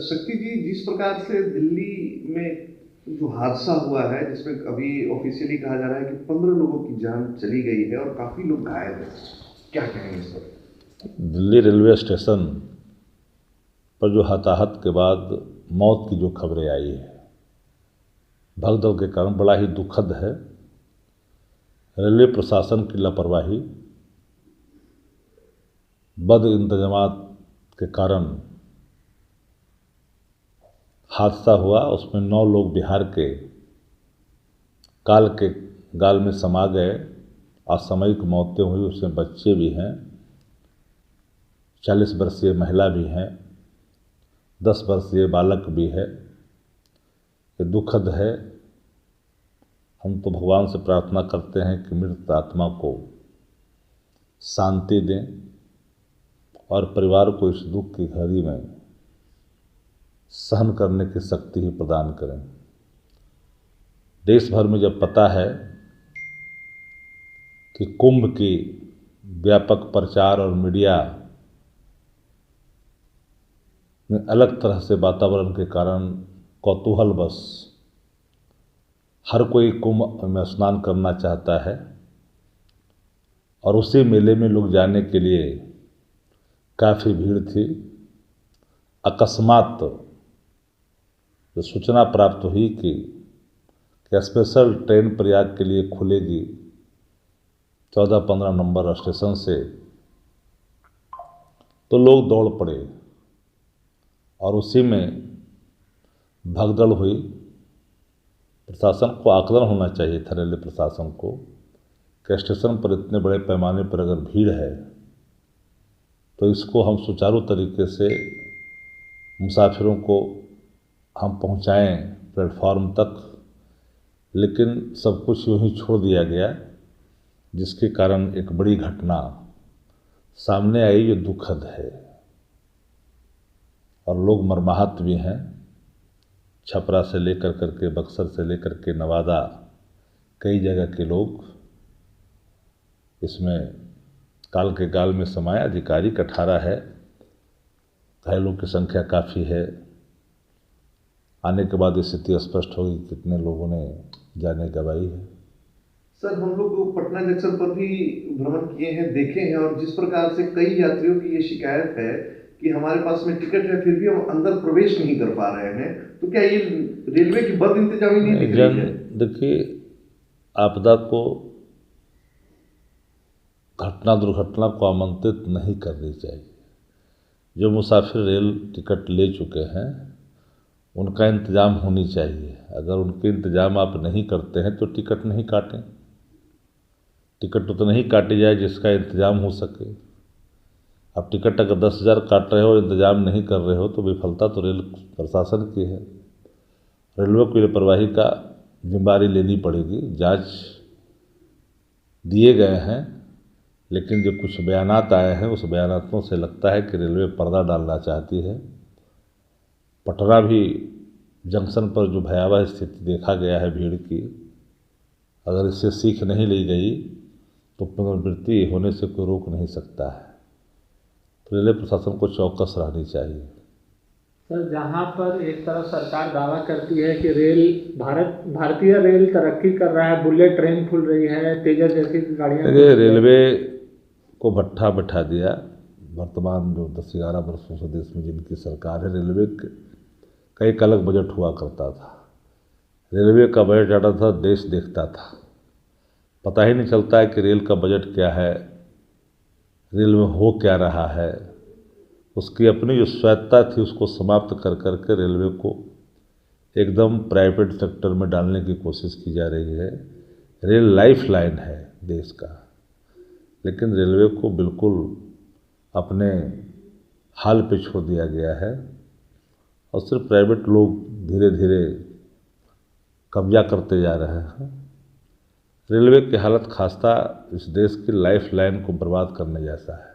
शक्ति जी, जिस प्रकार से दिल्ली में जो हादसा हुआ है, जिसमें अभी ऑफिशियली कहा जा रहा है कि 15 लोगों की जान चली गई है और काफ़ी लोग घायल हैं, क्या कहेंगे इस पर? दिल्ली रेलवे स्टेशन पर जो हताहत के बाद मौत की जो खबरें आई है, भगदड़ के कारण बड़ा ही दुखद है। रेलवे प्रशासन की लापरवाही, बद इंतजामात के कारण हादसा हुआ। उसमें 9 लोग बिहार के काल के गाल में समा गए, असामयिक मौतें हुई। उसमें बच्चे भी हैं, 40 वर्षीय महिला भी हैं, 10 वर्षीय बालक भी है। ये दुखद है। हम तो भगवान से प्रार्थना करते हैं कि मृत आत्मा को शांति दें और परिवार को इस दुख की घड़ी में सहन करने की शक्ति ही प्रदान करें। देश भर में जब पता है कि कुंभ की व्यापक प्रचार और मीडिया में अलग तरह से वातावरण के कारण कौतूहलवश हर कोई कुंभ में स्नान करना चाहता है और उसी मेले में लोग जाने के लिए काफ़ी भीड़ थी। अकस्मात जो सूचना प्राप्त हुई कि स्पेशल ट्रेन प्रयाग के लिए खुलेगी 14-15 नंबर स्टेशन से, तो लोग दौड़ पड़े और उसी में भगदड़ हुई। प्रशासन को आकलन होना चाहिए था, रेलवे प्रशासन को, कि स्टेशन पर इतने बड़े पैमाने पर अगर भीड़ है तो इसको हम सुचारू तरीके से मुसाफिरों को हम पहुंचाएं प्लेटफॉर्म तक। लेकिन सब कुछ यूँ ही छोड़ दिया गया, जिसके कारण एक बड़ी घटना सामने आई, जो दुखद है और लोग मर्माहत भी हैं। छपरा से लेकर करके, बक्सर से लेकर के नवादा, कई जगह के लोग इसमें काल के गाल में समाये। आधिकारिक 18 है, घायलों की संख्या काफ़ी है। आने के बाद स्थिति स्पष्ट होगी कितने लोगों ने जाने गंवाई है। सर, हम लोग पटना जंक्शन पर भी भ्रमण किए हैं, देखे हैं, और जिस प्रकार से कई यात्रियों की ये शिकायत है कि हमारे पास में टिकट है फिर भी हम अंदर प्रवेश नहीं कर पा रहे हैं, तो क्या ये रेलवे की बद इंतजामी नहीं दिख रही है? देखिए, आपदा को, घटना दुर्घटना को आमंत्रित नहीं करनी चाहिए। जो मुसाफिर रेल टिकट ले चुके हैं उनका इंतज़ाम होनी चाहिए। अगर उनके इंतज़ाम आप नहीं करते हैं तो टिकट नहीं काटें। टिकट तो नहीं काटी जाए जिसका इंतज़ाम हो सके। अब टिकट अगर 10,000 काट रहे हो और इंतज़ाम नहीं कर रहे हो तो विफलता तो रेल प्रशासन की है। रेलवे को लापरवाही का जिम्मेदारी लेनी पड़ेगी। जांच दिए गए हैं, लेकिन जो कुछ बयानात आए हैं उस बयानातों से लगता है कि रेलवे पर्दा डालना चाहती है। पटना भी जंक्शन पर जो भयावह स्थिति देखा गया है भीड़ की, अगर इससे सीख नहीं ली गई तो पुनरावृत्ति होने से कोई रोक नहीं सकता है। तो रेलवे प्रशासन को चौकस रहनी चाहिए। सर, जहाँ पर एक तरफ सरकार दावा करती है कि भारतीय रेल तरक्की कर रहा है, बुलेट ट्रेन खुल रही है, तेजस जैसी गाड़ियाँ, रेलवे को भट्ठा बैठा दिया। वर्तमान जो 10-11 वर्षों से देश में जिनकी सरकार है, रेलवे का एक अलग बजट हुआ करता था। रेलवे का बजट आता था, देश देखता था। पता ही नहीं चलता है कि रेल का बजट क्या है, रेल में हो क्या रहा है। उसकी अपनी जो स्वायत्ता थी उसको समाप्त कर करके रेलवे को एकदम प्राइवेट सेक्टर में डालने की कोशिश की जा रही है। रेल लाइफ लाइन है देश का, लेकिन रेलवे को बिल्कुल अपने हाल पे छोड़ दिया गया है और सिर्फ प्राइवेट लोग धीरे धीरे कब्जा करते जा रहे हैं। रेलवे की हालत खास्ता इस देश की लाइफ लाइन को बर्बाद करने जैसा है।